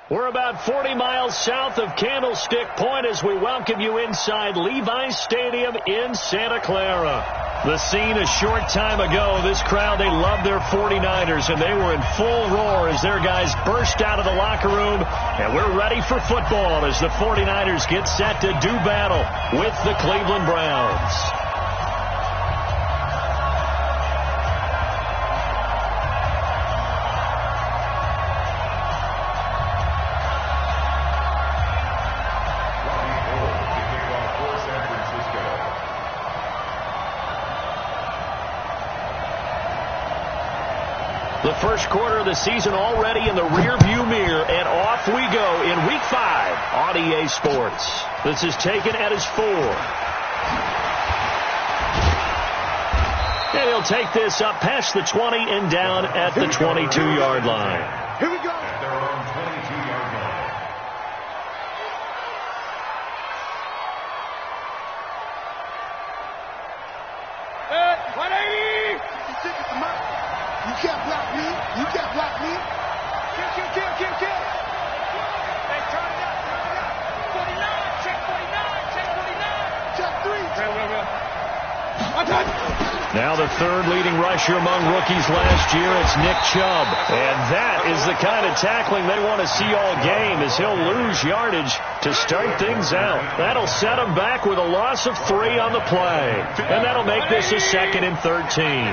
We're about 40 miles south of Candlestick Point as we welcome you inside Levi's Stadium in Santa Clara. The scene a short time ago, this crowd, they loved their 49ers, and they were in full roar as their guys burst out of the locker room. And we're ready for football as the 49ers get set to do battle with the Cleveland Browns. The first quarter of the season already in the rearview mirror, and off we go in Week 5 on EA Sports. This is taken at his 4. And he'll take this up past the 20 and down at the 22-yard line. Here we go. At their own 22-yard line. Hey, 180. You can't block me. You can't block me. Kill. Hey, turn it up. 49. Check 49. Check 3. Real. Now the third leading rusher among rookies last year, it's Nick Chubb. And that is the kind of tackling they want to see all game, as he'll lose yardage to start things out. That'll set him back with a loss of 3 on the play. And that'll make this a 2nd and 13.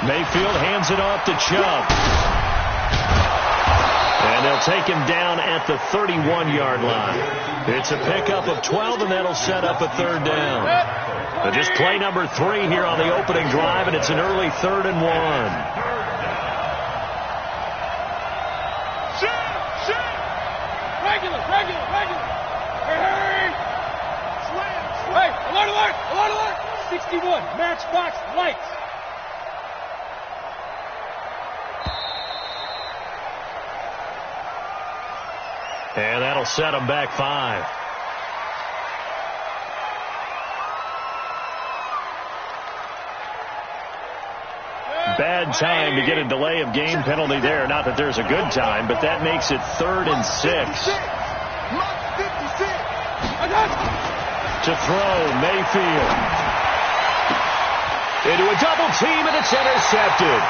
Mayfield hands it off to Chubb. And they'll take him down at the 31-yard line. It's a pickup of 12, and that'll set up a 3rd down. But just play number 3 here on the opening drive, and it's an early 3rd and 1. Regular. Hey, alert. 61, matchbox lights. And that'll set him back 5. Bad time to get a delay of game penalty there. Not that there's a good time, but that makes it 3rd and 6. To throw, Mayfield. Into a double team, and it's intercepted.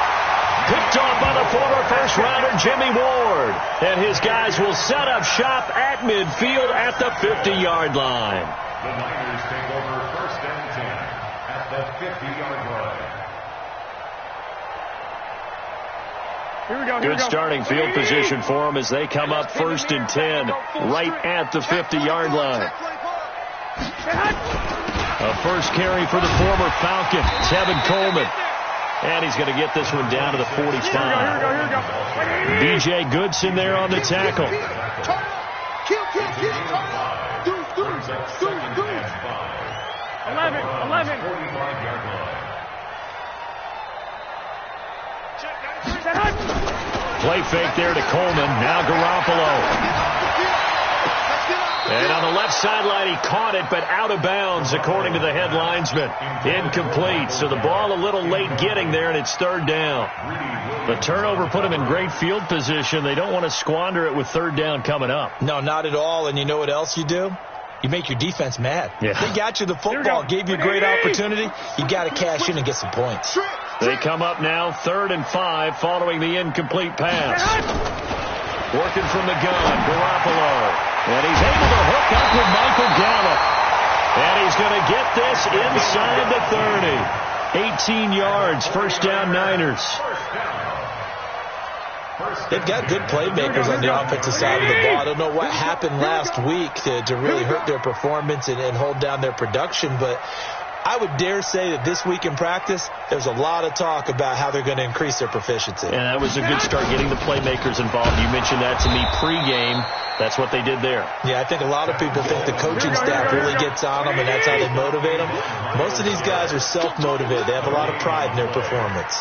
Picked off by the former first-rounder Jimmy Ward. And his guys will set up shop at midfield at the 50-yard line. The Niners take over 1st and 10 at the 50-yard line. Here we go. Good starting field position for them as they come up 1st and 10 right at the 50-yard line. A first carry for the former Falcon, Tevin Coleman. And he's going to get this one down to the 45. Here we go. B.J. Goodson there on the tackle. Kill. 11. Play fake there to Coleman. Now Garoppolo. And on the left sideline, he caught it, but out of bounds, according to the head linesman. Incomplete. So the ball a little late getting there, and it's 3rd down. The turnover put him in great field position. They don't want to squander it with 3rd down coming up. No, not at all. And you know what else you do? You make your defense mad. Yeah. They got you the football, gave you a great opportunity. You got to cash in and get some points. They come up now 3rd and 5 following the incomplete pass. Working from the gun, Garoppolo. And he's able to hook up with Michael Gallup. And he's going to get this inside the 30. 18 yards, 1st down Niners. They've got good playmakers on the offensive side of the ball. I don't know what happened last week to really hurt their performance and hold down their production, but I would dare say that this week in practice, there's a lot of talk about how they're going to increase their proficiency. And that was a good start getting the playmakers involved. You mentioned that to me pregame. That's what they did there. Yeah, I think a lot of people think the coaching staff really gets on them, and that's how they motivate them. Most of these guys are self-motivated. They have a lot of pride in their performance.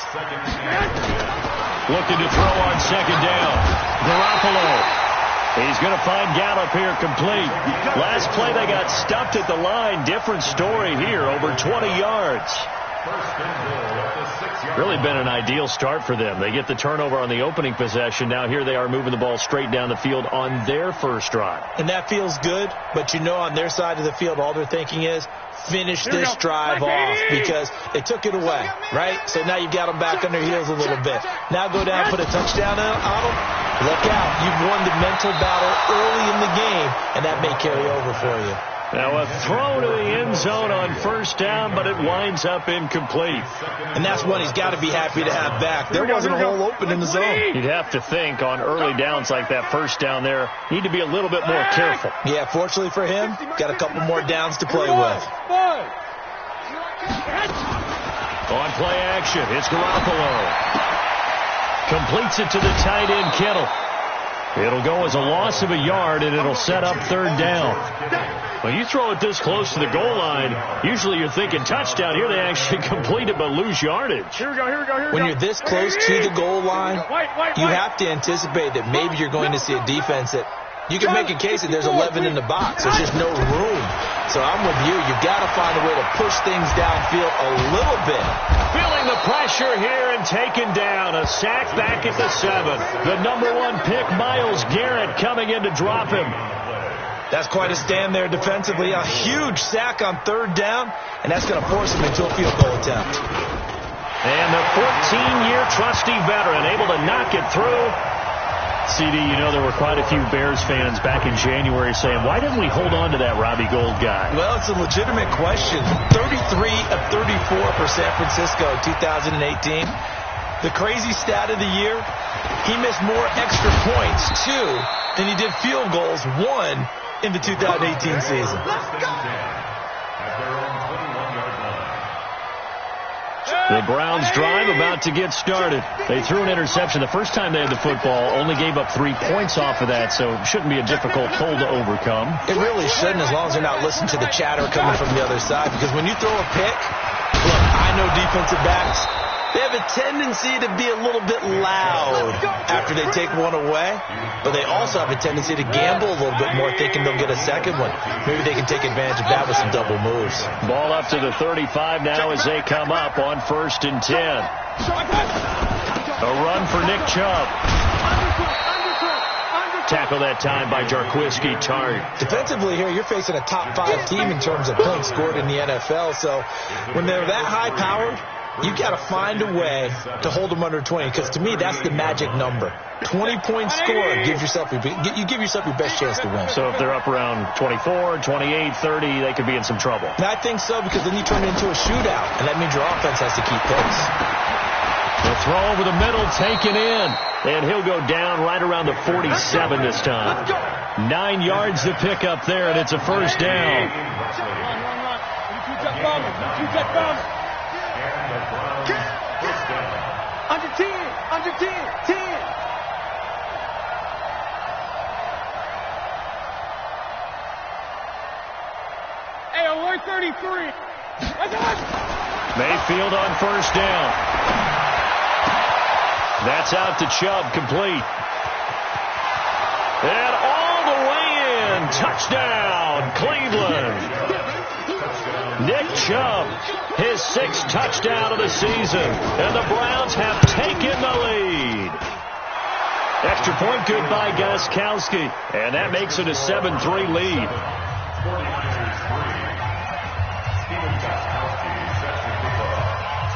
Looking to throw on 2nd down. Garoppolo. He's going to find Gallup here complete. Last play they got stuffed at the line. Different story here, over 20 yards. First and goal at the 6-yard Really line. been an ideal start for them. They get the turnover on the opening possession. Now here they are moving the ball straight down the field on their first drive. And that feels good, but you know on their side of the field, all they're thinking is finish this drive off because they took it away, right? So now you've got them back on their heels a little bit. Now go down, put a touchdown on them. Look out. You've won the mental battle early in the game, and that may carry over for you. Now a throw to the end zone on first down, but it winds up incomplete. And that's one he's got to be happy to have back. There wasn't a hole open in the zone. You'd have to think on early downs like that first down there, need to be a little bit more careful. Yeah, fortunately for him, got a couple more downs to play with. On play action, it's Garoppolo. Completes it to the tight end, Kittle. It'll go as a loss of a yard, and it'll set up third down. When you throw it this close to the goal line, usually you're thinking touchdown. Here they actually complete it but lose yardage. Here we go. When you're this close to the goal line, you have to anticipate that maybe you're going to see a defense that you can make a case that there's 11 in the box. There's just no room. So I'm with you. You've got to find a way to push things downfield a little bit. Feeling the pressure here and taken down. A sack back at the 7. The #1 pick, Myles Garrett, coming in to drop him. That's quite a stand there defensively. A huge sack on third down, and that's going to force him into a field goal attempt. And the 14-year trusty veteran able to knock it through. CD, you know there were quite a few Bears fans back in January saying, why didn't we hold on to that Robbie Gould guy? Well, it's a legitimate question. 33 of 34 for San Francisco 2018. The crazy stat of the year, he missed more extra points, 2, than he did field goals, 1, in the 2018 season. The Browns drive about to get started. They threw an interception the first time they had the football, only gave up 3 points off of that, so it shouldn't be a difficult hole to overcome. It really shouldn't, as long as they're not listening to the chatter coming from the other side, because when you throw a pick, look, I know defensive backs, they have a tendency to be a little bit loud after they take one away, but they also have a tendency to gamble a little bit more, thinking they'll get a second one. Maybe they can take advantage of that with some double moves. Ball up to the 35 now as they come up on 1st and 10. A run for Nick Chubb. Tackle that time by Jarquiski Tartt. Defensively here, you're facing a top 5 team in terms of points scored in the NFL, so when they're that high-powered, you got to find a way to hold them under 20, because to me, that's the magic number. 20 points scored, you give yourself your best chance to win. So if they're up around 24, 28, 30, they could be in some trouble. And I think so, because then you turn it into a shootout, and that means your offense has to keep pace. The throw over the middle, taken in, and he'll go down right around the 47 this time. 9 yards to pick up there, and it's a first down. Under 10. Hey, alert 33. Mayfield on first down. That's out to Chubb, complete. And all the way in. Touchdown, Cleveland. Nick Chubb, his 6th touchdown of the season, and the Browns have taken the lead. Extra point good by Gostkowski, and that makes it a 7-3 lead.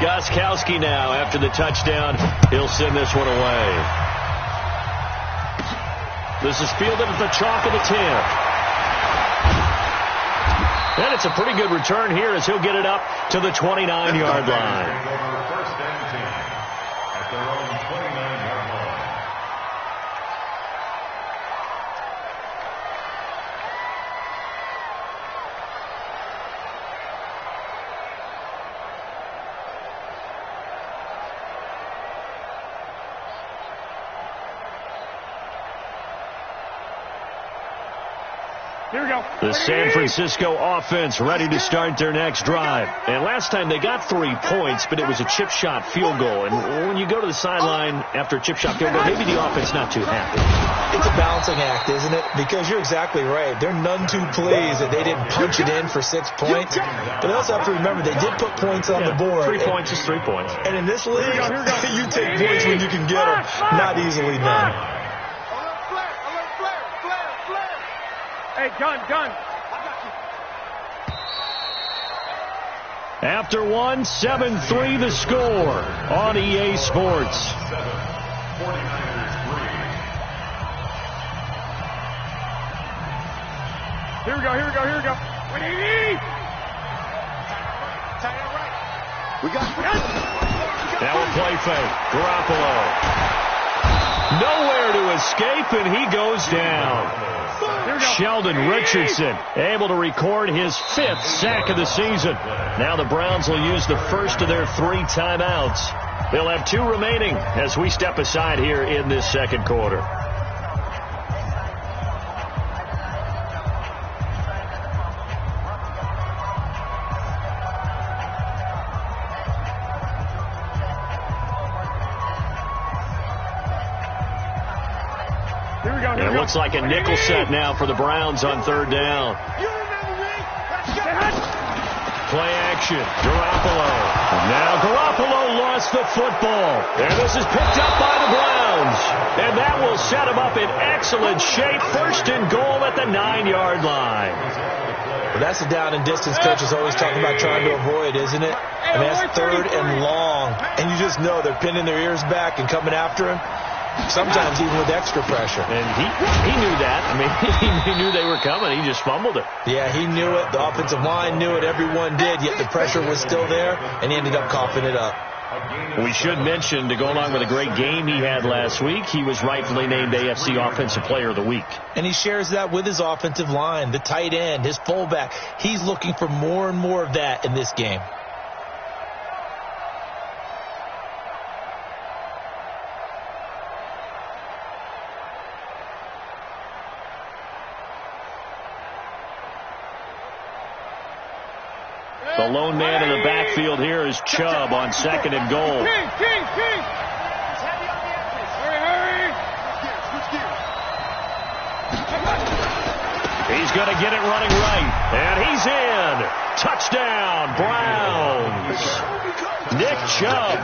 Gostkowski now, after the touchdown, he'll send this one away. This is fielded at the chalk of the 10. And it's a pretty good return here as he'll get it up to the 29-yard line. First and 10 at their own 29-yard line. Here we go. The San Francisco offense ready to start their next drive. And last time they got 3 points, but it was a chip shot field goal. And when you go to the sideline after a chip shot field goal, maybe the offense not too happy. It's a balancing act, isn't it? Because you're exactly right. They're none too pleased that they didn't punch it in for 6 points. But they also have to remember they did put points on the board. 3 points is 3 points. And in this league, you take points when you can get them. Not easily done. Hey, gun. After 1, 7-3 the score on EA Sports. Here we go. 180. We got. Now a play fake. Garoppolo. Nowhere to escape, and he goes down. Sheldon Richardson able to record his 5th sack of the season. Now the Browns will use the first of their 3 timeouts. They'll have 2 remaining as we step aside here in this second quarter. It looks like a nickel set now for the Browns on 3rd down. Play action. Garoppolo. Now Garoppolo lost the football. And this is picked up by the Browns. And that will set him up in excellent shape. 1st and goal at the 9-yard line. Well, that's the down and distance coaches always talking about trying to avoid, isn't it? I mean, that's 3rd and long. And you just know they're pinning their ears back and coming after him. Sometimes even with extra pressure. And he knew that. I mean, he knew they were coming. He just fumbled it. Yeah, he knew it. The offensive line knew it. Everyone did. Yet the pressure was still there, and he ended up coughing it up. We should mention, to go along with a great game he had last week, he was rightfully named AFC Offensive Player of the Week. And he shares that with his offensive line, the tight end, his fullback. He's looking for more and more of that in this game. The lone man in the backfield here is Chubb on 2nd and goal. King. Hurry. He's going to get it running right. And he's in. Touchdown, Browns. Nick Chubb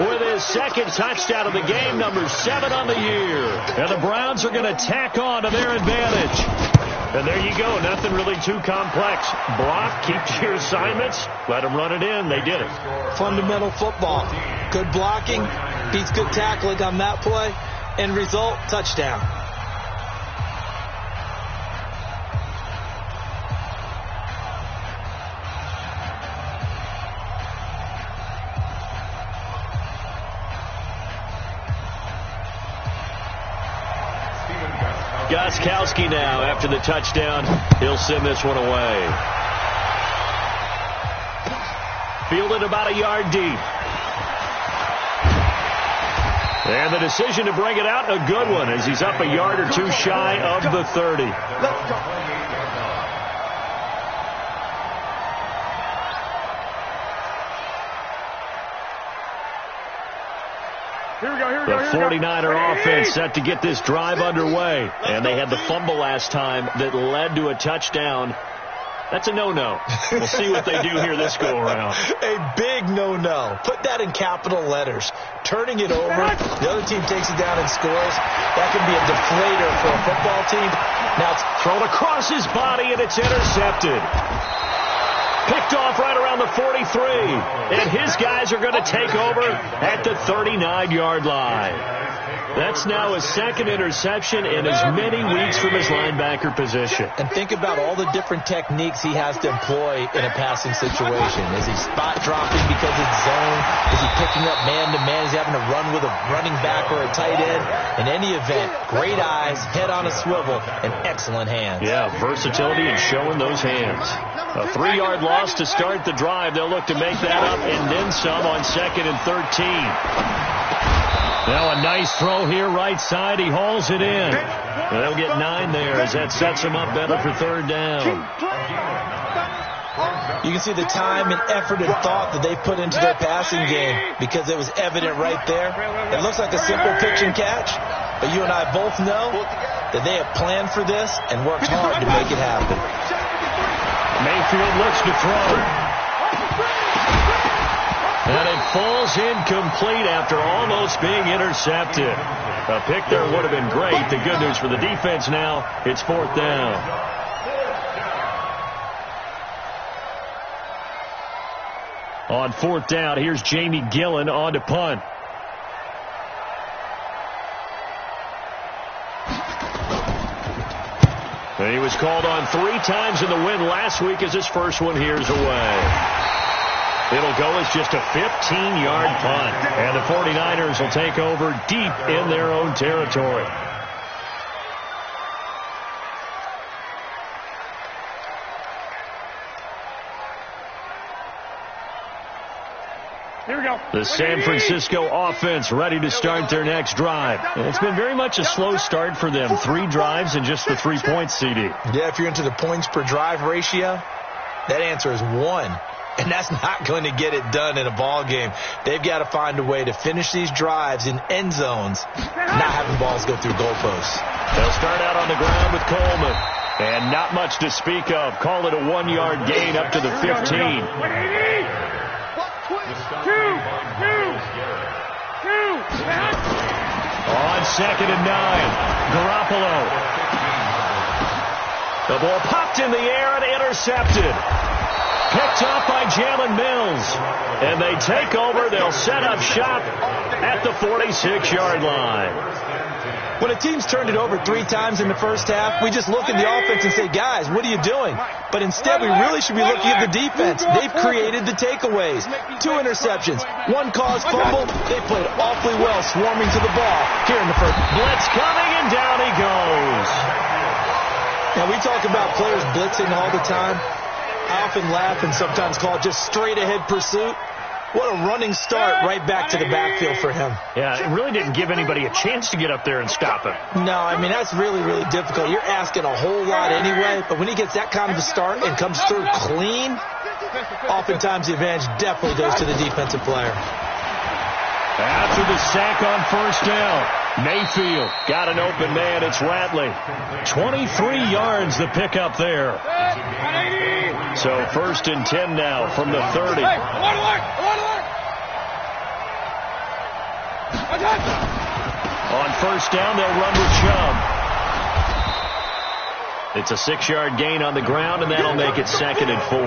with his 2nd touchdown of the game, number 7 on the year. And the Browns are going to tack on to their advantage. And there you go. Nothing really too complex. Block, keep to your assignments. Let them run it in. They did it. Fundamental football. Good blocking beats good tackling on that play. End result, touchdown. Gostkowski now after the touchdown. He'll send this one away. Fielded about a yard deep. And the decision to bring it out, a good one, as he's up a yard or 2 shy of the 30. Let's go. The 49er offense set to get this drive underway. And they had the fumble last time that led to a touchdown. That's a no-no. We'll see what they do here this go-around. A big no-no. Put that in capital letters. Turning it over, the other team takes it down and scores. That can be a deflator for a football team. Now it's thrown across his body, and it's intercepted. Picked off right around the 43. And his guys are going to take over at the 39-yard line. That's now his 2nd interception in as many weeks from his linebacker position. And think about all the different techniques he has to employ in a passing situation. Is he spot dropping because it's zone? Is he picking up man-to-man? Is he having to run with a running back or a tight end? In any event, great eyes, head on a swivel, and excellent hands. Yeah, versatility and showing those hands. A 3-yard loss to start the drive. They'll look to make that up and then some on 2nd and 13. Now a nice throw here right side. He hauls it in. They'll get 9 there as that sets him up better for third down. You can see the time and effort and thought that they put into their passing game because it was evident right there. It looks like a simple pitch and catch, but you and I both know that they have planned for this and worked hard to make it happen. Mayfield looks to throw. And it falls incomplete after almost being intercepted. A pick there would have been great. The good news for the defense now, it's 4th down. On 4th down, here's Jamie Gillen on to punt. And he was called on 3 times in the win last week as his first one here's away. It'll go as just a 15-yard punt. And the 49ers will take over deep in their own territory. Here we go. The San Francisco offense ready to start their next drive. And it's been very much a slow start for them. 3 drives and just the 3 points, CD. Yeah, if you're into the points per drive ratio, that answer is 1. And that's not going to get it done in a ball game. They've got to find a way to finish these drives in end zones, not having balls go through goalposts. They'll start out on the ground with Coleman. And not much to speak of. Call it a 1-yard gain up to the 15. On 2nd and 9, Garoppolo. The ball popped in the air and intercepted. Picked up by Jalen Mills. And they take over. They'll set up shop at the 46-yard line. When a team's turned it over 3 times in the first half, we just look at the offense and say, guys, what are you doing? But instead, we really should be looking at the defense. They've created the takeaways. 2 interceptions, 1 caused fumble. They played awfully well swarming to the ball here in the first. Blitz coming, and down he goes. Now, we talk about players blitzing all the time. I often laugh and sometimes call it just straight-ahead pursuit. What a running start right back to the backfield for him. Yeah, it really didn't give anybody a chance to get up there and stop him. No, I mean, that's really, really difficult. You're asking a whole lot anyway, but when he gets that kind of a start and comes through clean, oftentimes the advantage definitely goes to the defensive player. After the sack on first down, Mayfield got an open man. It's Ratley. 23 yards the pickup there. So 1st and 10 now from the 30. On first down, they'll run with Chubb. It's a 6-yard gain on the ground, and that'll make it 2nd and 4.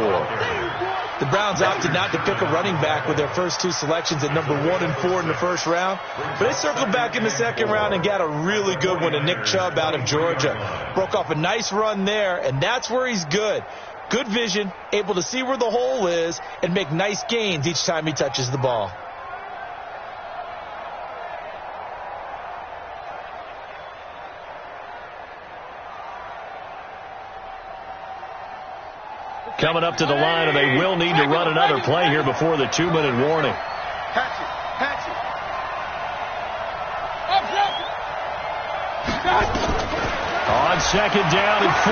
The Browns opted not to pick a running back with their first 2 selections at number 1 and 4 in the first round. But they circled back in the second round and got a really good one to Nick Chubb out of Georgia. Broke off a nice run there, and that's where he's good. Good vision, able to see where the hole is, and make nice gains each time he touches the ball. Coming up to the line, and they will need to run another play here before the 2-minute warning. On 2nd down and 4,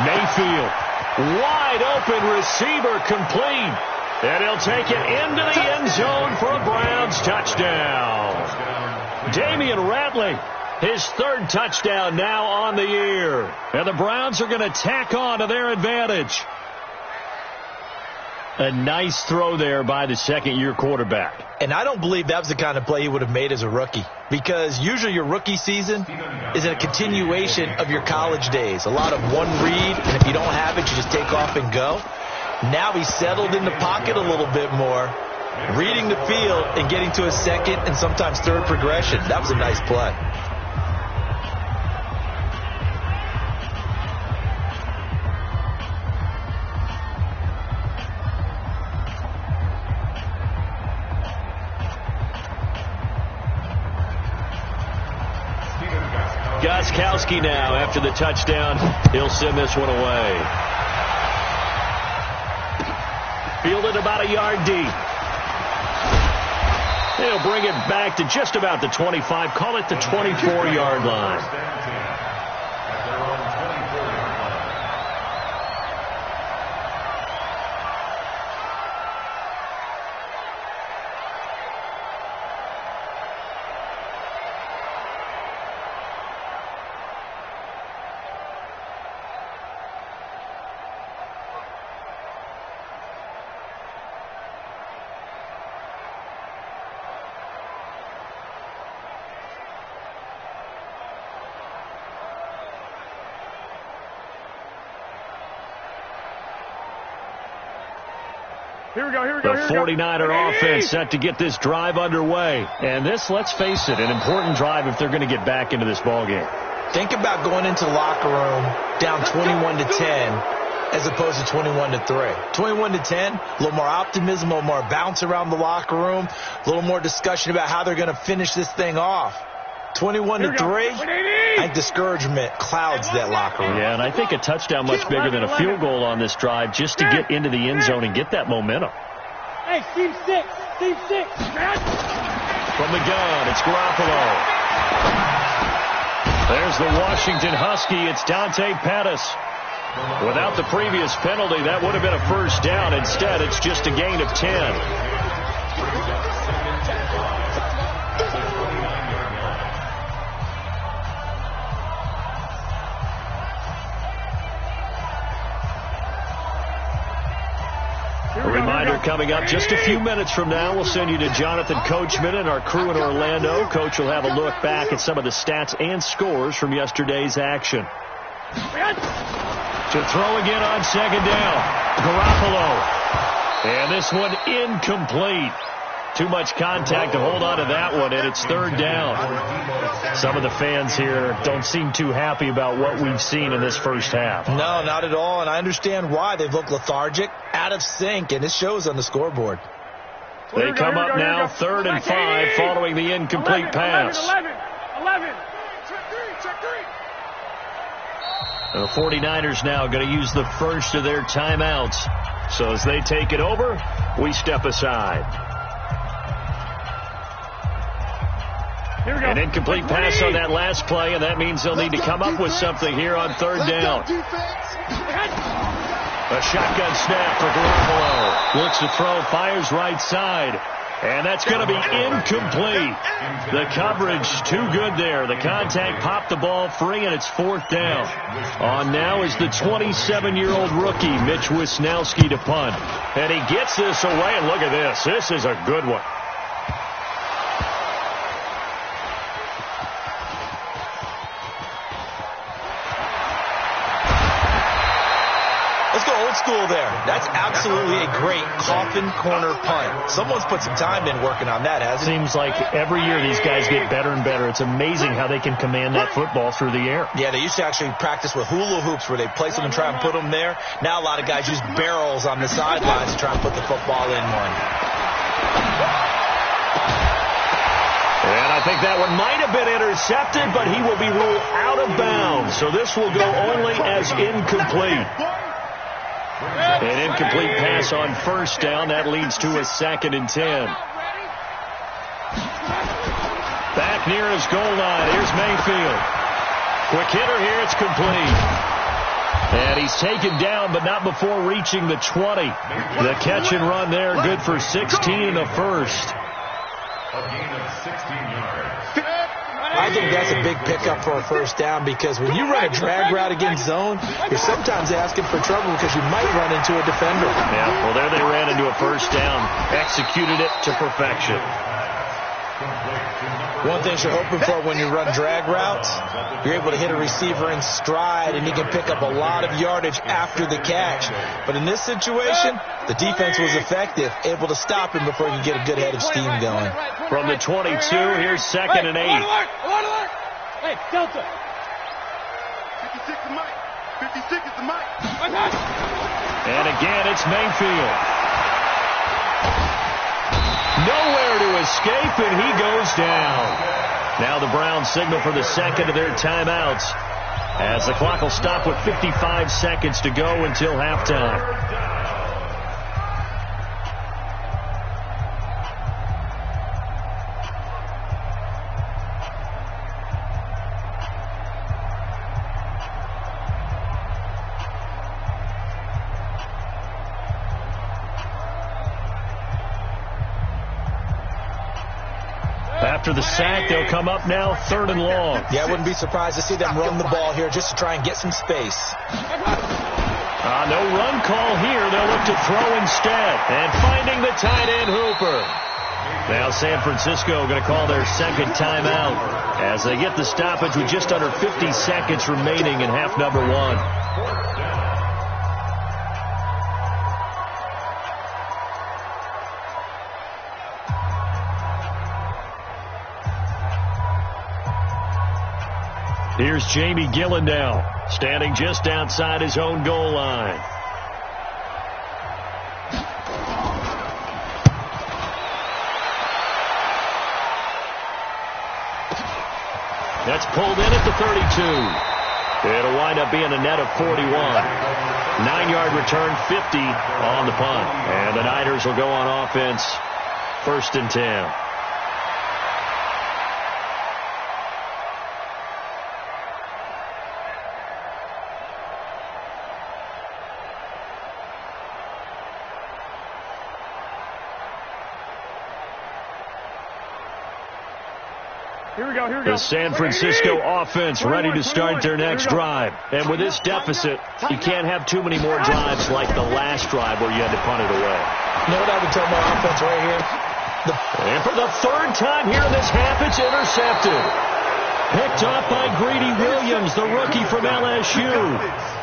Mayfield. Wide open receiver complete. And he'll take it into the end zone for a Browns touchdown. Damian Ratley, his 3rd touchdown now on the year. And the Browns are going to tack on to their advantage. A nice throw there by the 2nd-year quarterback. And I don't believe that was the kind of play he would have made as a rookie. Because usually your rookie season is a continuation of your college days. A lot of one read, and if you don't have it, you just take off and go. Now he's settled in the pocket a little bit more, reading the field and getting to a 2nd and sometimes 3rd progression. That was a nice play. Gostkowski now after the touchdown. He'll send this one away. Fielded about a yard deep. They'll bring it back to just about the 25. Call it the 24-yard line. Here we go, here we go, The here we go. 49er offense set to get this drive underway. And this, let's face it, an important drive if they're going to get back into this ballgame. Think about going into the locker room down 21-10 as opposed to 21-3. 21-10, a little more optimism, a little more bounce around the locker room, a little more discussion about how they're going to finish this thing off. 21-3, I think discouragement clouds that locker room. Yeah, and I think a touchdown much bigger than a field goal on this drive just to get into the end zone and get that momentum. Hey, team 6, team 6. From the gun, it's Garoppolo. There's the Washington Husky. It's Dante Pettis. Without the previous penalty, that would have been a first down. Instead, it's just a gain of 10. A reminder coming up just a few minutes from now. We'll send you to Jonathan Coachman and our crew in Orlando. Coach will have a look back at some of the stats and scores from yesterday's action. To throw again on second down. Garoppolo. And this one incomplete. Too much contact to hold on to that one, and it's third down. Some of the fans here don't seem too happy about what we've seen in this first half. No, not at all, and I understand why. They've looked lethargic, out of sync, and it shows on the scoreboard. They come up now, 3rd and 5, following the incomplete pass. 11. The 49ers now going to use the first of their timeouts. So as they take it over, we step aside. An incomplete pass on that last play, and that means they'll need to come up with something here on 3rd down. A shotgun snap for Garoppolo. Looks to throw, fires right side. And that's going to be incomplete. The coverage too good there. The contact popped the ball free, and it's 4th down. On now is the 27-year-old rookie, Mitch Wisnowski, to punt. And he gets this away, and look at this. This is a good one. School there. That's absolutely a great coffin corner punt. Someone's put some time in working on that, hasn't it? Seems like every year these guys get better and better. It's amazing how they can command that football through the air. Yeah, they used to actually practice with hula hoops where they place them and try and put them there. Now a lot of guys use barrels on the sidelines to try and put the football in one. And I think that one might have been intercepted, but he will be ruled out of bounds. So this will go only as incomplete. An incomplete pass on 1st down. That leads to a 2nd and 10. Back near his goal line. Here's Mayfield. Quick hitter here. It's complete. And he's taken down, but not before reaching the 20. The catch and run there. Good for 16 and a first. A gain of 16 yards. I think that's a big pickup for a 1st down because when you run a drag route against zone, you're sometimes asking for trouble because you might run into a defender. Yeah, well, there they ran into a 1st down. Executed it to perfection. One thing you're hoping for when you run drag routes, you're able to hit a receiver in stride and you can pick up a lot of yardage after the catch. But in this situation, the defense was effective, able to stop him before he could get a good head of steam going. From the 22, here's 2nd and 8. Hey, Delta. 56 is Mike. 56 is the Mike. And again, it's Mayfield. Nowhere to escape, and he goes down. Now the Browns signal for the 2nd of their timeouts, as the clock will stop with 55 seconds to go until halftime. 3 After the sack, they'll come up now 3rd and long. Yeah, I wouldn't be surprised to see them run the ball here just to try and get some space. No run call here. They'll look to throw instead. And finding the tight end, Hooper. Now San Francisco going to call their second timeout as they get the stoppage with just under 50 seconds remaining in half number 1. Here's Jamie Gillen now, standing just outside his own goal line. That's pulled in at the 32. It'll wind up being a net of 41. 9-yard return, 50 on the punt. And the Niners will go on offense, 1st and 10. The San Francisco offense ready to start their next drive. And with this deficit, you can't have too many more drives like the last drive where you had to punt it away. You know what I would tell my offense right here? And for the 3rd time here in this half, it's intercepted. Picked off by Greedy Williams, the rookie from LSU.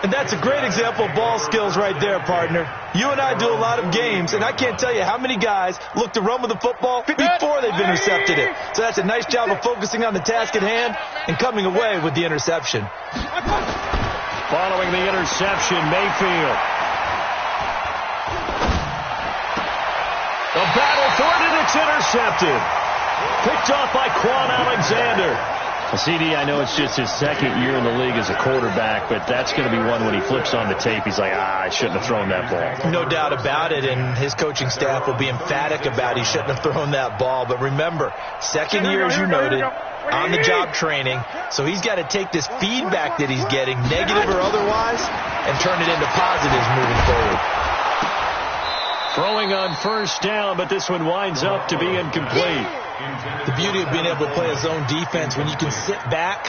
And that's a great example of ball skills right there, partner. You and I do a lot of games, and I can't tell you how many guys look to run with the football before they've intercepted it. So that's a nice job of focusing on the task at hand and coming away with the interception. Following the interception, Mayfield. The battle for it, and it's intercepted. Picked off by Quan Alexander. CD, I know it's just his 2nd year in the league as a quarterback, but that's going to be one when he flips on the tape, he's like, I shouldn't have thrown that ball. No doubt about it, and his coaching staff will be emphatic about he shouldn't have thrown that ball. But remember, 2nd year, as you noted, on-the-job training, so he's got to take this feedback that he's getting, negative or otherwise, and turn it into positives moving forward. Throwing on 1st down, but this one winds up to be incomplete. The beauty of being able to play a zone defense, when you can sit back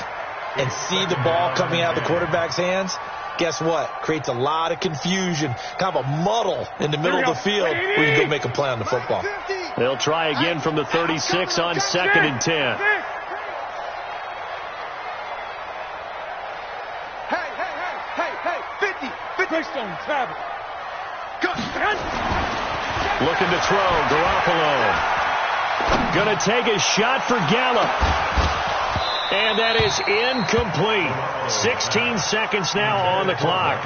and see the ball coming out of the quarterback's hands, guess what? Creates a lot of confusion, kind of a muddle in the middle of the field where you can go make a play on the football. They'll try again from the 36 on 2nd and 10. Hey, 50. Greystone, travel. Looking to throw, Garoppolo. Going to take a shot for Gallup. And that is incomplete. 16 seconds now on the clock.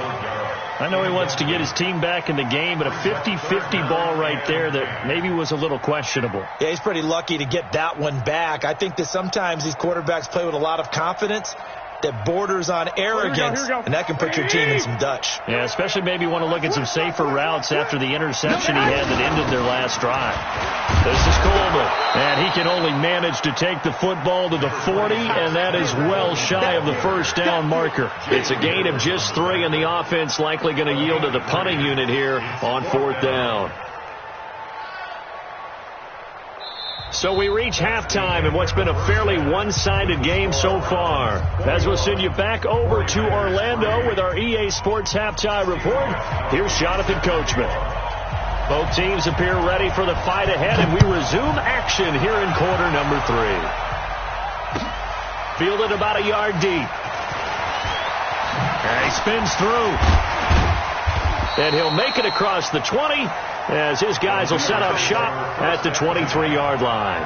I know he wants to get his team back in the game, but a 50-50 ball right there that maybe was a little questionable. Yeah, he's pretty lucky to get that one back. I think that sometimes these quarterbacks play with a lot of confidence that borders on arrogance, and that can put your team in some Dutch. Yeah, especially maybe want to look at some safer routes after the interception he had that ended their last drive. This is Coleman, and he can only manage to take the football to the 40, and that is well shy of the 1st down marker. It's a gain of just 3, and the offense likely going to yield to the punting unit here on 4th down. So we reach halftime in what's been a fairly one-sided game so far. As we'll send you back over to Orlando with our EA Sports Halftime Report, here's Jonathan Coachman. Both teams appear ready for the fight ahead, and we resume action here in quarter number 3. Fielded about a yard deep. And he spins through. And he'll make it across the 20 as his guys will set up shop at the 23-yard line.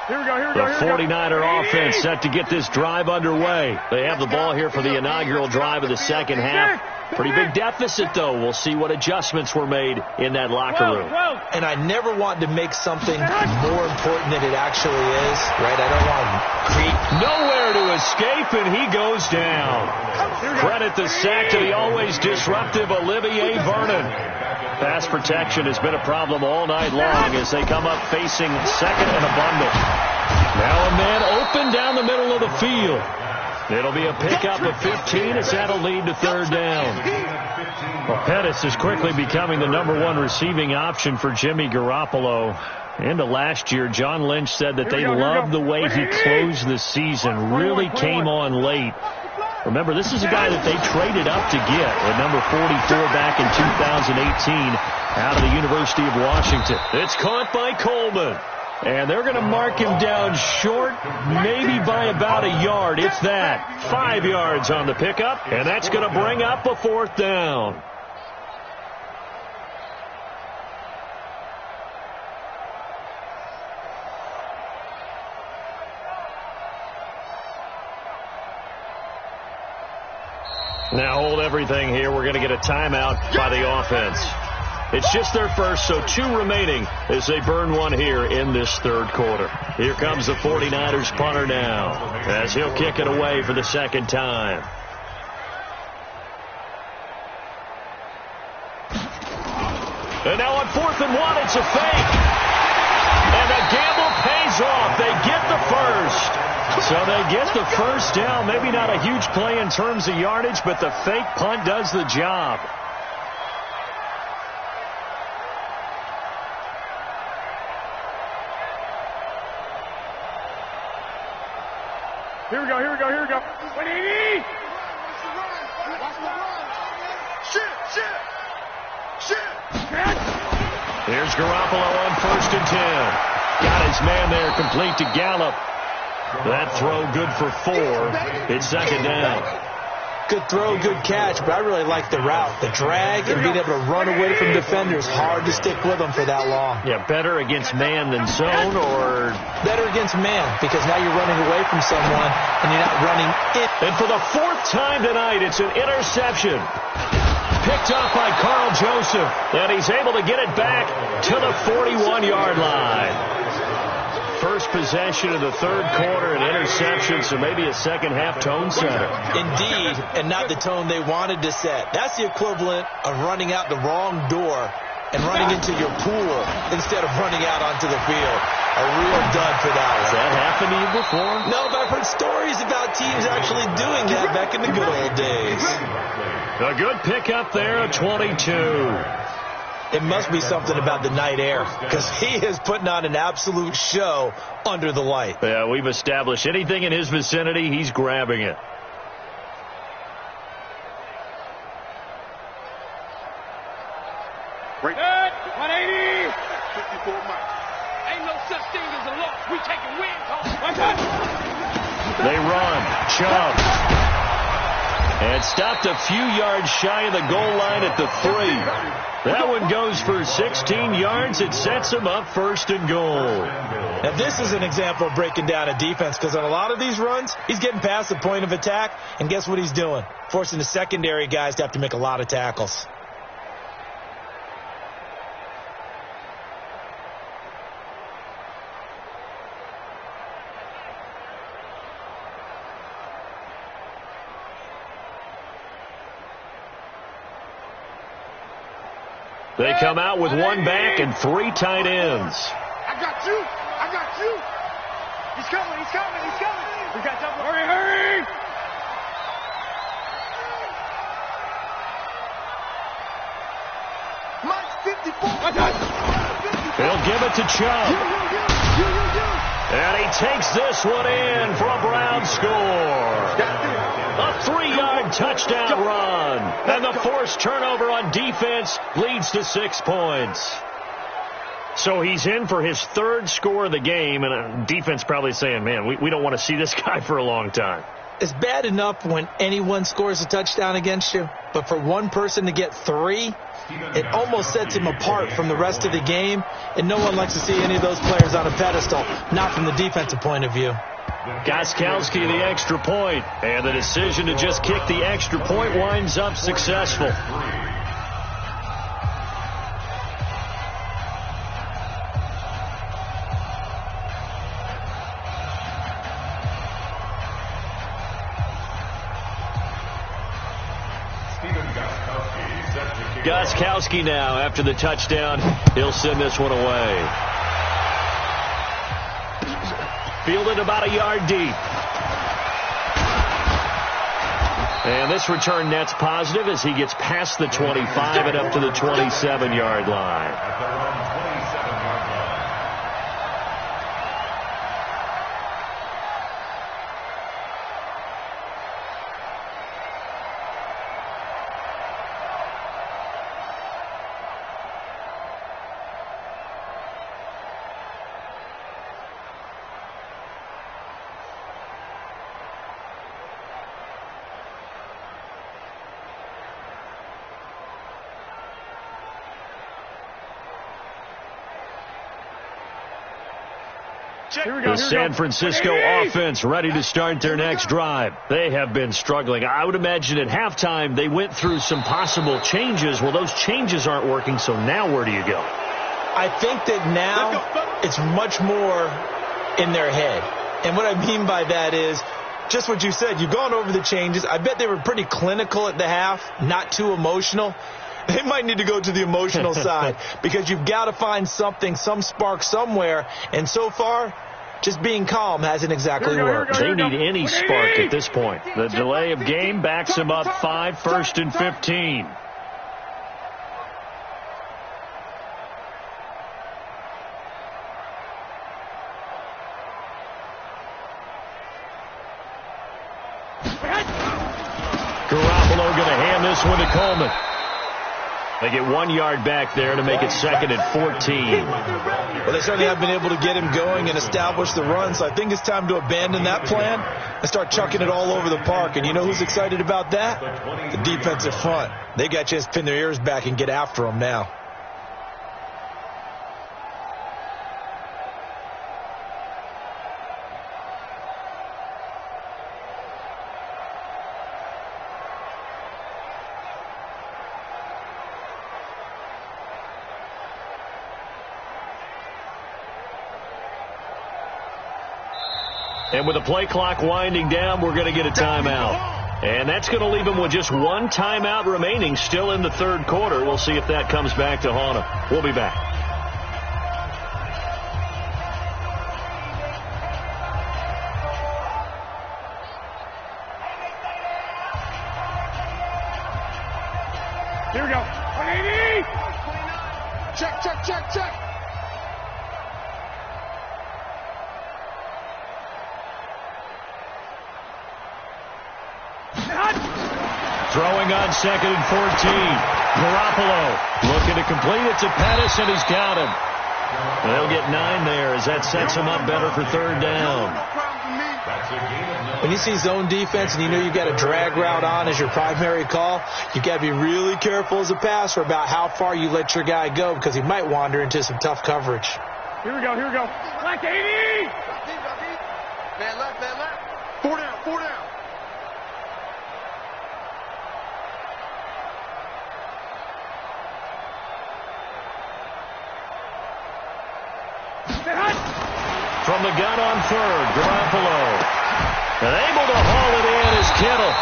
The 49er offense set to get this drive underway. They have the ball here for the inaugural drive of the 2nd half. Pretty big deficit, though. We'll see what adjustments were made in that locker room. And I never want to make something more important than it actually is, right? I don't want to create nowhere to escape, and he goes down. Credit the sack to the always disruptive Olivier Vernon. Pass protection has been a problem all night long as they come up facing 2nd and abundant. Now a man open down the middle of the field. It'll be a pickup of 15 as that'll lead to third down. Well, Pettis is quickly becoming the #1 receiving option for Jimmy Garoppolo. Into last year, John Lynch said that they loved the way he closed the season, really came on late. Remember, this is a guy that they traded up to get at number 44 back in 2018 out of the University of Washington. It's caught by Coleman. And they're going to mark him down short, maybe by about a yard, if that. 5 yards on the pickup, and that's going to bring up a 4th down. Now hold everything here. We're going to get a timeout by the offense. It's just their first, so 2 remaining as they burn 1 here in this third quarter. Here comes the 49ers punter now as he'll kick it away for the 2nd time. And now on 4th and 1, it's a fake. And the gamble pays off. They get the first. So they get the first down. Maybe not a huge play in terms of yardage, but the fake punt does the job. Here we go, here we go, here we go. 180! Here's Garoppolo on 1st and 10. Got his man there, complete to Gallup. That throw good for 4. It's 2nd down. Good throw, good catch, but I really like the route. The drag and being able to run away from defenders. Hard to stick with them for that long. Yeah, better against man than zone, or? Better against man, because now you're running away from someone and you're not running in. And for the 4th time tonight, it's an interception. Picked up by Carl Joseph, and he's able to get it back to the 41-yard line. First possession of the third quarter, an interception, so maybe a second-half tone setter. Indeed, and not the tone they wanted to set. That's the equivalent of running out the wrong door and running into your pool instead of running out onto the field. A real dud for that one. Has that happened to you before? No, but I've heard stories about teams actually doing that back in the good old days. A good pickup there at 22. It must be something about the night air, because he is putting on an absolute show under the light. Yeah, we've established anything in his vicinity, he's grabbing it. Good, 180! 54 miles. Ain't no such thing as a loss. We taking wins, home. 1 touch. They run. Chubb. And stopped a few yards shy of the goal line at the 3. That one goes for 16 yards. It sets him up 1st and goal. Now, this is an example of breaking down a defense, because on a lot of these runs, he's getting past the point of attack, and guess what he's doing? Forcing the secondary guys to have to make a lot of tackles. They come out with 1 back and 3 tight ends. I got you. I got you. He's coming. He's coming. He's coming. We got double. Hurry, hurry! Mike's 54. 1 touch. They'll give it to Chubb. And he takes this one in for a Brown score. A 3-yard touchdown run. And the forced turnover on defense leads to 6 points. So he's in for his 3rd score of the game, and defense probably saying, man, we don't want to see this guy for a long time. It's bad enough when anyone scores a touchdown against you, but for one person to get 3, it almost sets him apart from the rest of the game, and no one likes to see any of those players on a pedestal, not from the defensive point of view. Gostkowski the extra point, and the decision to just kick the extra point winds up successful. Gostkowski now, after the touchdown, he'll send this one away. Fielded about a yard deep. And this return net's positive as he gets past the 25 and up to the 27-yard line. At their own 27-yard line. The San Francisco offense ready to start their next drive. They have been struggling. I would imagine at halftime they went through some possible changes. Well, those changes aren't working, so now where do you go? I think that now it's much more in their head. And what I mean by that is just what you said. You've gone over the changes. I bet they were pretty clinical at the half, not too emotional. They might need to go to the emotional side because you've got to find something, some spark somewhere. And so far, just being calm hasn't exactly worked. They need any spark at this point. The delay of game backs him up 5, 1st and 15. Garoppolo going to hand this one to Coleman. They get 1 yard back there to make it 2nd and 14. Well, they certainly have been able to get him going and establish the run, so I think it's time to abandon that plan and start chucking it all over the park. And you know who's excited about that? The defensive front. They got a chance to pin their ears back and get after him now. And with the play clock winding down, we're going to get a timeout. And that's going to leave him with just 1 timeout remaining still in the third quarter. We'll see if that comes back to haunt him. We'll be back. Here we go. 180. Check, check, check, check. Throwing on 2nd and 14. Garoppolo looking to complete it to Pettis, and he's got him. They'll get 9 there as that sets him up better for 3rd down. When you see zone defense and you know you've got a drag route on as your primary call, you've got to be really careful as a passer about how far you let your guy go because he might wander into some tough coverage. Here we go, here we go. Left 80. Man left, man left. 4 down, 4 down. From the gun on 3rd, Garoppolo. And able to haul it in is Kittle.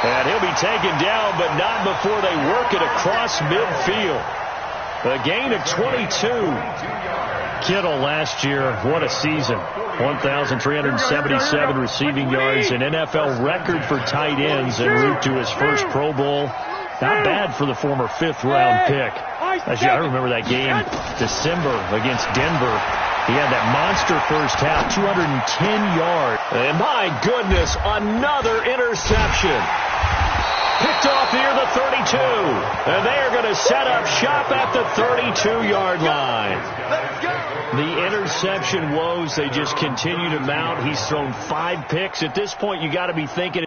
And he'll be taken down, but not before they work it across midfield. A gain of 22. Kittle last year, what a season. 1,377 receiving yards, an NFL record for tight ends en route to his first Pro Bowl. Not bad for the former 5th-round pick. Actually, I remember that game, December against Denver. He had that monster first half, 210 yards. And my goodness, another interception. Picked off near the 32. And they are going to set up shop at the 32-yard line. The interception woes, they just continue to mount. He's thrown 5 picks. At this point, you got to be thinking.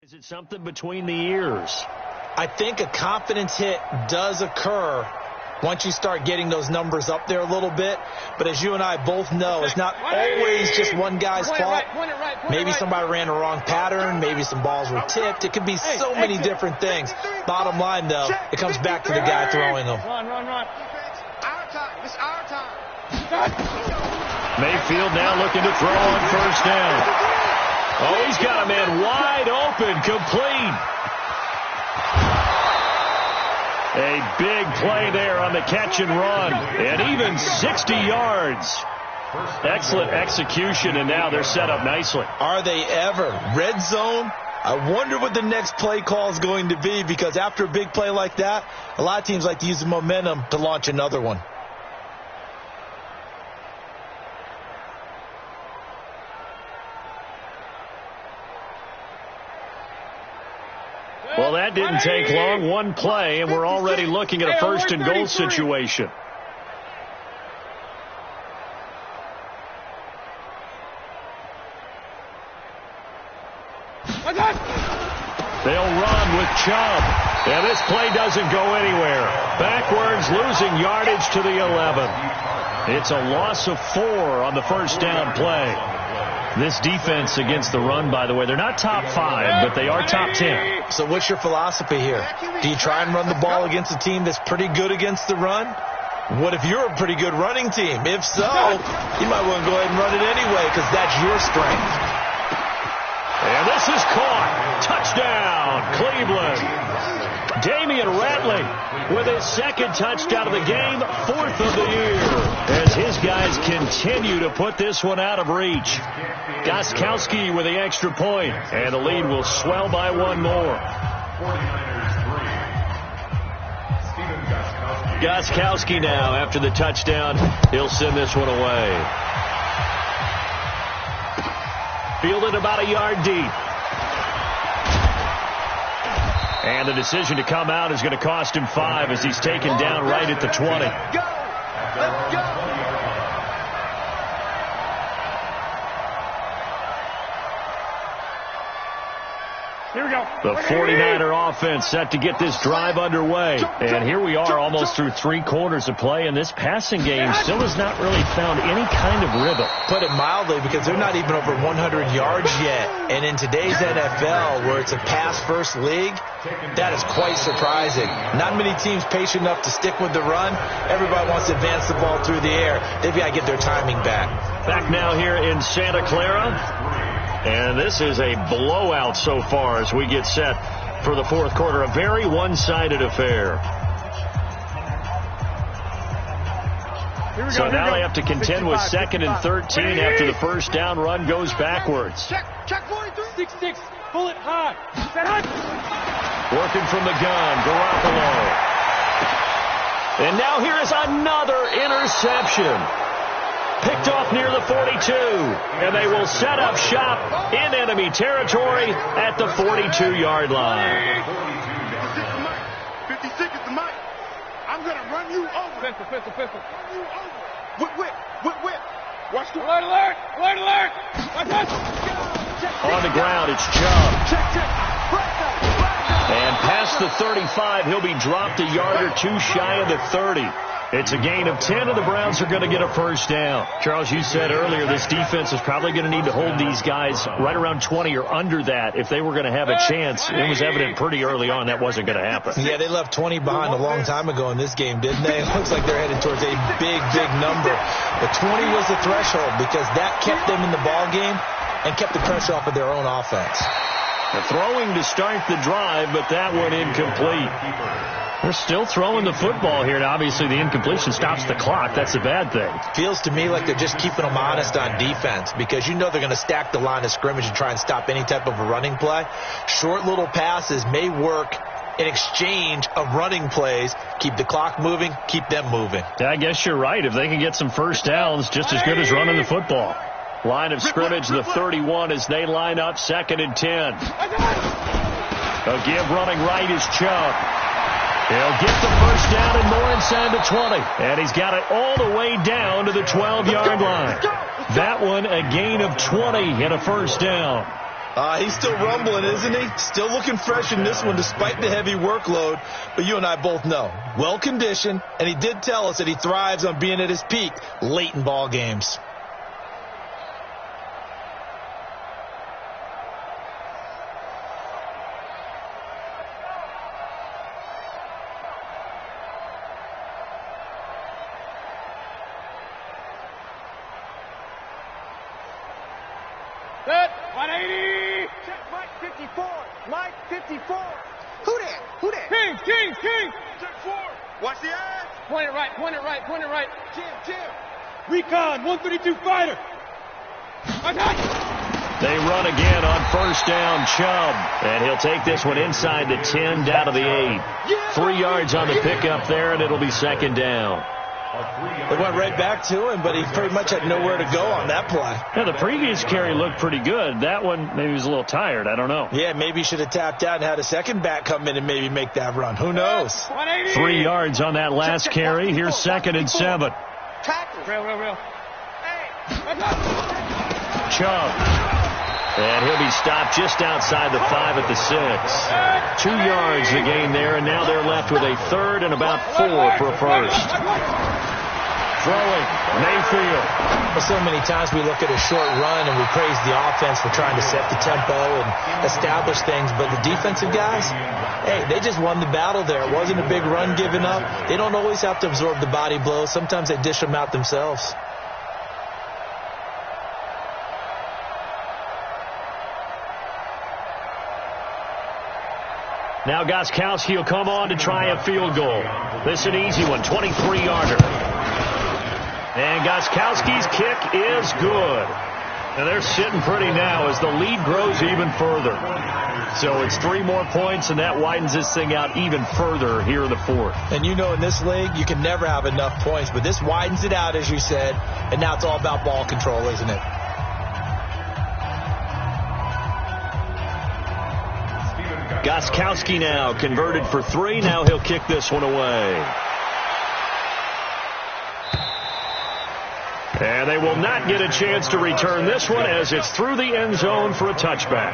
Is it something between the ears? I think a confidence hit does occur once you start getting those numbers up there a little bit. But as you and I both know, it's not always just one guy's fault. Maybe somebody ran the wrong pattern. Maybe some balls were tipped. It could be so many different things. Bottom line, though, it comes back to the guy throwing them. Run. Our time. It's our time. Mayfield now looking to throw on first down. Oh, he's got a man wide open, complete. A big play there on the catch and run, and even 60 yards. Excellent execution, and now they're set up nicely. Are they ever? Red zone? I wonder what the next play call is going to be, because after a big play like that, a lot of teams like to use the momentum to launch another one. Well, that didn't take long. One play, and we're already looking at a first and goal situation. They'll run with Chubb. And this play doesn't go anywhere. Backwards, losing yardage to the 11. It's a loss of 4 on the first down play. This defense against the run, by the way, they're not top 5, but they are top 10. So what's your philosophy here? Do you try and run the ball against a team that's pretty good against the run? What if you're a pretty good running team? If so, you might want to go ahead and run it anyway, because that's your strength. And this is caught. Touchdown, Cleveland. Damian Ratley with his second touchdown of the game, 4th of the year, as his guys continue to put this one out of reach. Gostkowski with the extra point, and the lead will swell by 1 more. Gostkowski now, after the touchdown, he'll send this one away. Fielded about a yard deep. And the decision to come out is going to cost him 5 as he's taken down right at the 20. Let's go. Here we go. The 49er offense set to get this drive underway. And here we are almost through 3 quarters of play, and this passing game still has not really found any kind of rhythm. Put it mildly, because they're not even over 100 yards yet. And in today's NFL, where it's a pass-first league, that is quite surprising. Not many teams patient enough to stick with the run. Everybody wants to advance the ball through the air. They've got to get their timing back. Back now here in Santa Clara. And this is a blowout so far as we get set for the 4th quarter. A very one-sided affair. So now they have to contend with 2nd and 13 after the first down run goes backwards. Check 43. 6-6. Pull it high. Working from the gun, Garoppolo. And now here is another interception. Picked off near the 42, and they will set up shop in enemy territory at the 42-yard line. 56 is the mic. I'm going to run you over. Pistol. Run you over. Whip. Watch the alert. On the ground, it's Chubb. Check. And past the 35, he'll be dropped a yard or 2 shy of the 30. It's a gain of 10, and the Browns are going to get a first down. Charles, you said earlier this defense is probably going to need to hold these guys right around 20 or under that if they were going to have a chance. It was evident pretty early on that wasn't going to happen. Yeah, they left 20 behind a long time ago in this game, didn't they? It looks like they're headed towards a big number. But 20 was the threshold because that kept them in the ball game and kept the pressure off of their own offense. They're throwing to start the drive, but that one incomplete. They're still throwing the football here, and obviously the incompletion stops the clock. That's a bad thing. Feels to me like they're just keeping them honest on defense because you know they're going to stack the line of scrimmage and try and stop any type of a running play. Short little passes may work in exchange of running plays. Keep the clock moving, keep them moving. Yeah, I guess you're right. If they can get some first downs, just as good as running the football. Line of scrimmage, the 31 as they line up, 2nd and 10. A give running right is Chubb. He'll get the first down and more inside the 20. And he's got it all the way down to the 12-yard line. That one a gain of 20 and a first down. He's still rumbling, isn't he? Still looking fresh in this one despite the heavy workload. But you and I both know, well-conditioned, and he did tell us that he thrives on being at his peak late in ball games. Mike, 54. Who that? Who that? King. Check 4. Watch the eyes. Point it right. Kim. Recon, 132 fighter. They run again on first down, Chubb. And he'll take this one inside the 10, down to the 8. 3 yards on the pickup there, and it'll be second down. They went right back to him, but he pretty much had nowhere to go on that play. Yeah, the previous carry looked pretty good. That one, maybe he was a little tired. I don't know. Yeah, maybe he should have tapped out and had a second back come in and maybe make that run. Who knows? 3 yards on that last carry. Here's 2nd and 7. Real. Chubb. And he'll be stopped just outside the 5 at the 6. 2 yards the gain there, and now they're left with a 3rd and about 4 for a first. Throwing, Mayfield. Well, so many times we look at a short run and we praise the offense for trying to set the tempo and establish things, but the defensive guys, hey, they just won the battle there. It wasn't a big run given up. They don't always have to absorb the body blows. Sometimes they dish them out themselves. Now Gostkowski will come on to try a field goal. This is an easy one, 23-yarder. And Gostkowski's kick is good. And they're sitting pretty now as the lead grows even further. So it's 3 more points, and that widens this thing out even further here in the 4th. And you know in this league, you can never have enough points, but this widens it out, as you said, and now it's all about ball control, isn't it? Gostkowski now converted for 3. Now he'll kick this one away. And they will not get a chance to return this one as it's through the end zone for a touchback.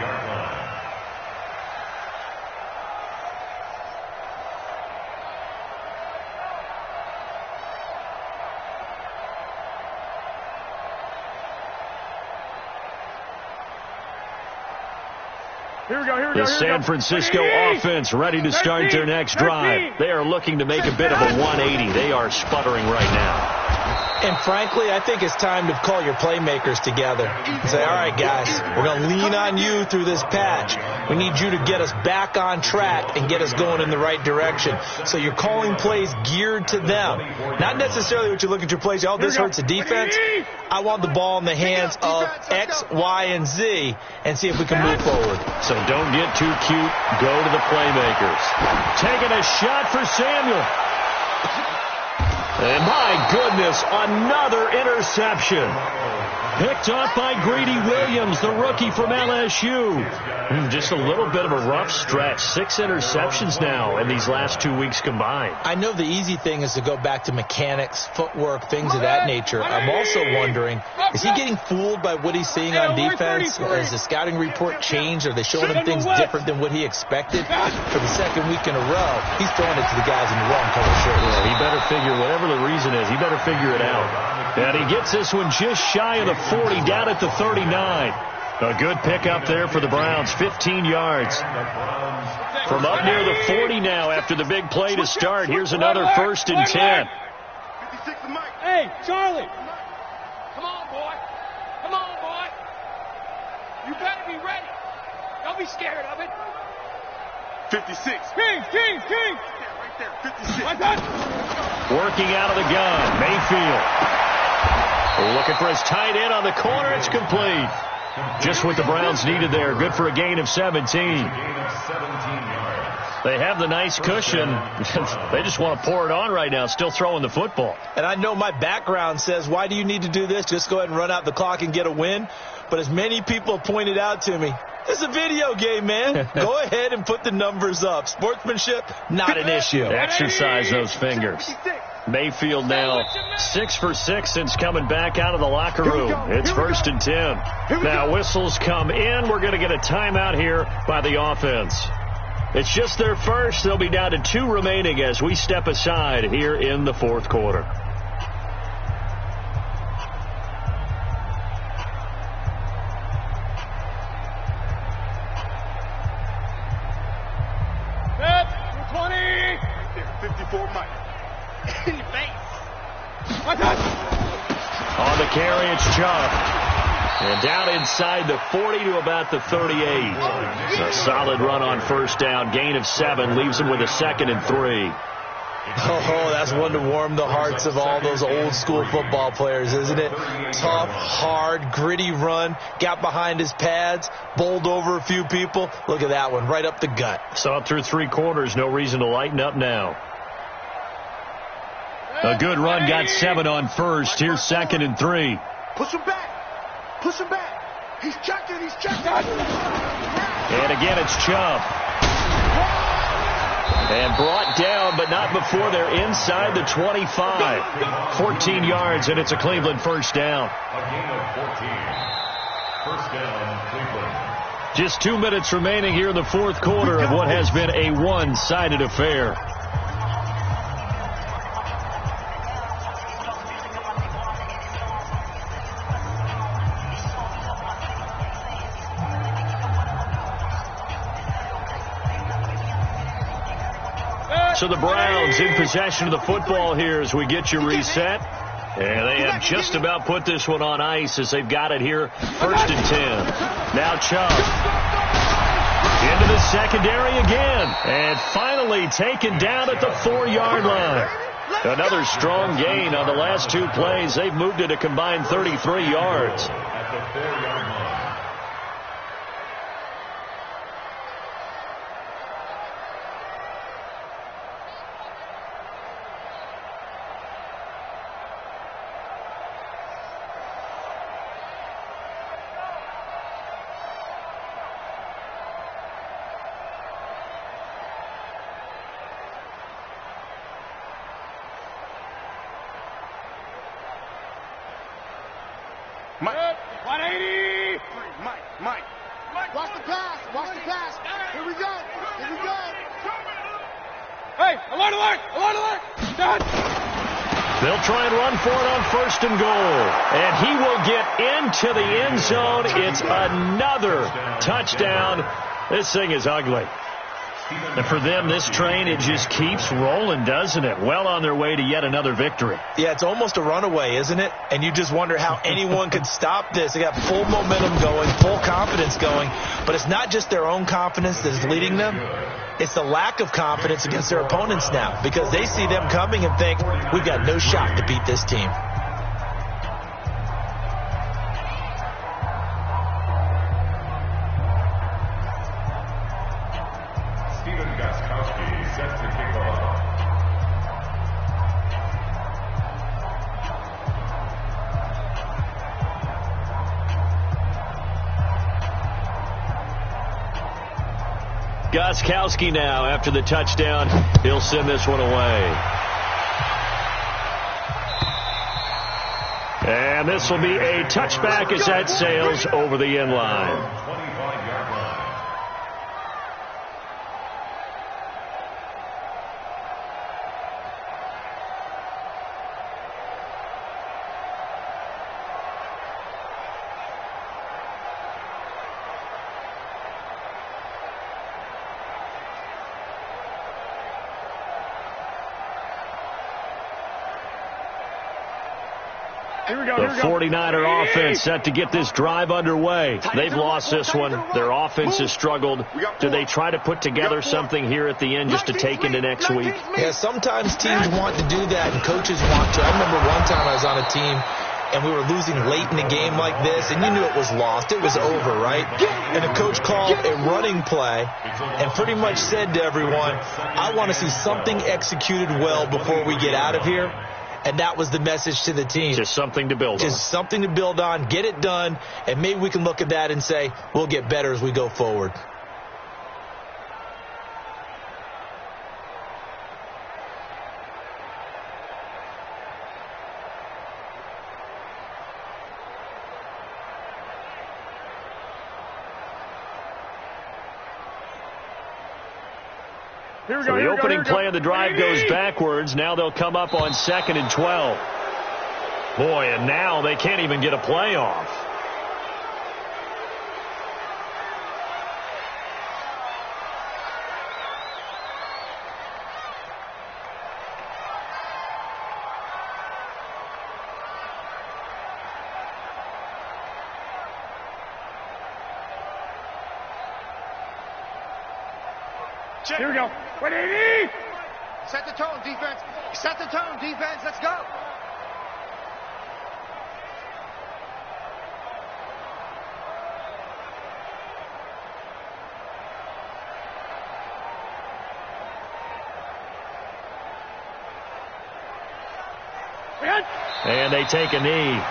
The San Francisco offense ready to start their next drive. They are looking to make a bit of a 180. They are sputtering right now. And frankly, I think it's time to call your playmakers together and say, all right, guys, we're going to lean on you through this patch. We need you to get us back on track and get us going in the right direction. So you're calling plays geared to them. Not necessarily what you look at your plays, oh, this hurts the defense. I want the ball in the hands of X, Y, and Z and see if we can move forward. So don't get too cute. Go to the playmakers. Taking a shot for Samuel. And my goodness, another interception. Picked off by Greedy Williams, the rookie from LSU. Just a little bit of a rough stretch. 6 interceptions now in these last 2 weeks combined. I know the easy thing is to go back to mechanics, footwork, things of that nature. I'm also wondering, is he getting fooled by what he's seeing on defense? Has the scouting report changed? Are they showing him things different than what he expected? For the 2nd week in a row, he's throwing it to the guys in the wrong color shirts. Yeah, he better figure, whatever the reason is, he better figure it out. And he gets this one just shy of the 40, down at the 39. A good pickup there for the Browns, 15 yards. From up near the 40 now after the big play to start. Here's another 1st and 10. Hey, Charlie. Come on, boy. Come on, boy. You better be ready. Don't be scared of it. 56. King. Right there, 56. Working out of the gun, Mayfield. Looking for his tight end on the corner. It's complete. Just what the Browns needed there. Good for a gain of 17. They have the nice cushion. They just want to pour it on right now, still throwing the football. And I know my background says, why do you need to do this? Just go ahead and run out the clock and get a win. But as many people pointed out to me, it's a video game, man. Go ahead and put the numbers up. Sportsmanship, not an issue. Exercise those fingers. Mayfield now 6 for 6 since coming back out of the locker room. It's 1st and 10. Now whistles come in. We're going to get a timeout here by the offense. It's just their first. They'll be down to 2 remaining as we step aside here in the 4th quarter. Set, 20. 54, Mike. In your face. On the carry, it's Chubb. And down inside the 40 to about the 38. A solid run on first down. Gain of 7 leaves him with a 2nd and 3. Oh, that's one to warm the hearts of all those old school football players, isn't it? Tough, hard, gritty run. Got behind his pads, bowled over a few people. Look at that one, right up the gut. Saw it through 3 quarters. No reason to lighten up now. A good run, got 7 on first. Here's 2nd and 3. Push him back. Push him back. He's checking. He's checking. And again, it's Chubb. And brought down, but not before they're inside the 25. 14 yards, and it's a Cleveland first down. A gain of 14. First down, Cleveland. Just 2 minutes remaining here in the 4th quarter of what has been a one-sided affair. So the Browns in possession of the football here as we get you reset. And they have just about put this one on ice as they've got it here. 1st and 10. Now Chubb. Into the secondary again. And finally taken down at the 4-yard line. Another strong gain on the last 2 plays. They've moved it a combined 33 yards. At the 4-yard line. Mike. 180. Mike. Watch the pass. Watch the pass. Here we go. Here we go. Hey, alert. Done. They'll try and run for it on 1st and goal. And he will get into the end zone. It's another touchdown. This thing is ugly. And for them, this train, it just keeps rolling, doesn't it? Well on their way to yet another victory. Yeah, it's almost a runaway, isn't it? And you just wonder how anyone could stop this. They got full momentum going, full confidence going. But it's not just their own confidence that is leading them. It's the lack of confidence against their opponents now because they see them coming and think, we've got no shot to beat this team. Set to kick off. Gostkowski now after the touchdown. He'll send this one away. And this will be a touchback as that sails over the end line. 25-yard line. The 49er offense set to get this drive underway. They've lost this one. Their offense has struggled. Do they try to put together something here at the end just to take into next week? Yeah, sometimes teams want to do that and coaches want to. I remember one time I was on a team and we were losing late in a game like this, and you knew it was lost. It was over, right? And the coach called a running play and pretty much said to everyone, I want to see something executed well before we get out of here. And that was the message to the team. Just something to build on. Just something to build on, get it done, and maybe we can look at that and say, we'll get better as we go forward. So the opening play of the drive goes backwards. Now they'll come up on 2nd and 12. Boy, and now they can't even get a play off. Here we go. 180. Set the tone, defense. Set the tone, defense. Let's go. And they take a knee.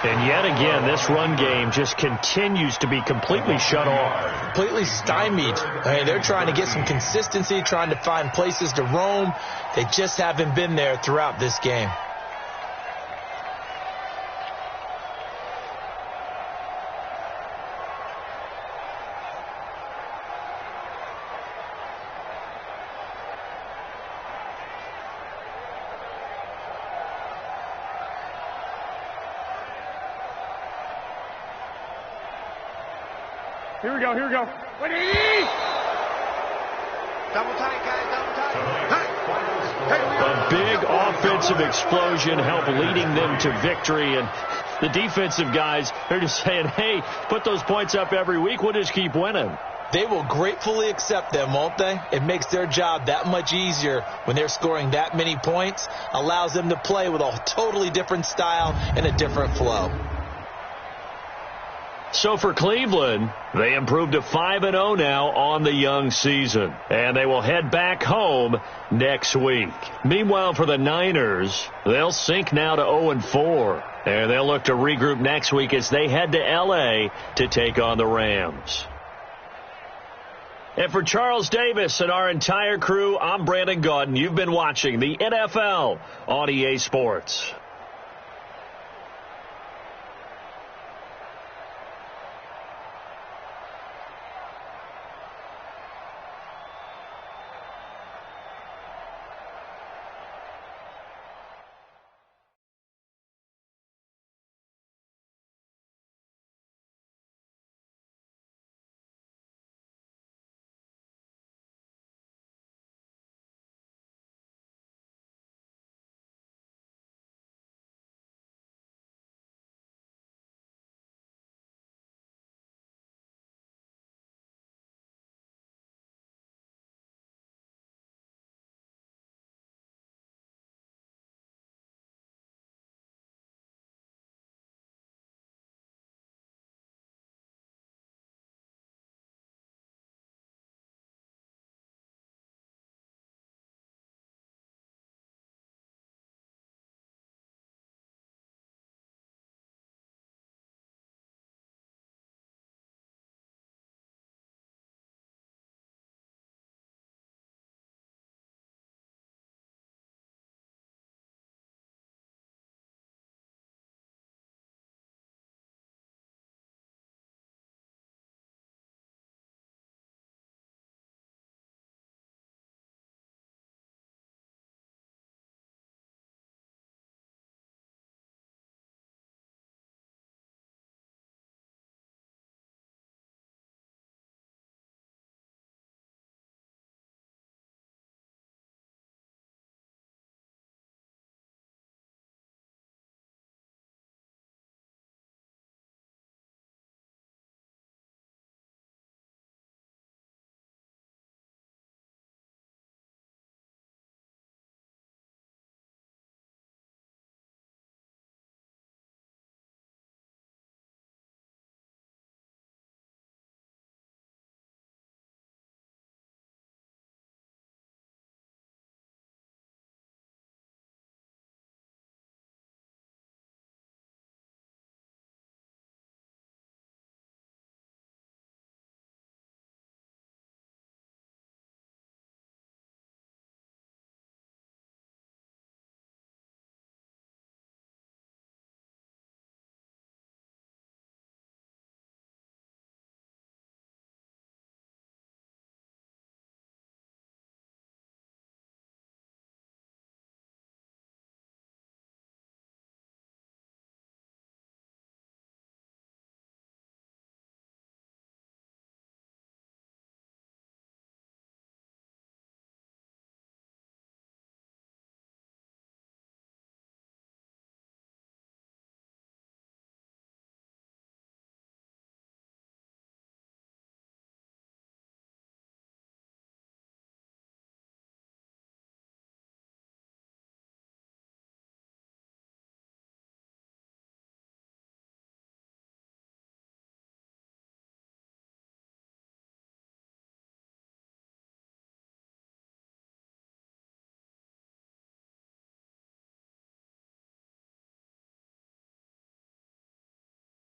And yet again, this run game just continues to be completely shut off. Completely stymied. I mean, they're trying to get some consistency, trying to find places to roam. They just haven't been there throughout this game. Here we go, here we go. 180! Double tight, guys, double tight. A big offensive explosion helped leading them to victory, and the defensive guys are just saying, hey, put those points up every week, we'll just keep winning. They will gratefully accept them, won't they? It makes their job that much easier when they're scoring that many points, allows them to play with a totally different style and a different flow. So for Cleveland, they improved to 5-0 now on the young season, and they will head back home next week. Meanwhile, for the Niners, they'll sink now to 0-4, and they'll look to regroup next week as they head to L.A. to take on the Rams. And for Charles Davis and our entire crew, I'm Brandon Gaudin. You've been watching the NFL on EA Sports.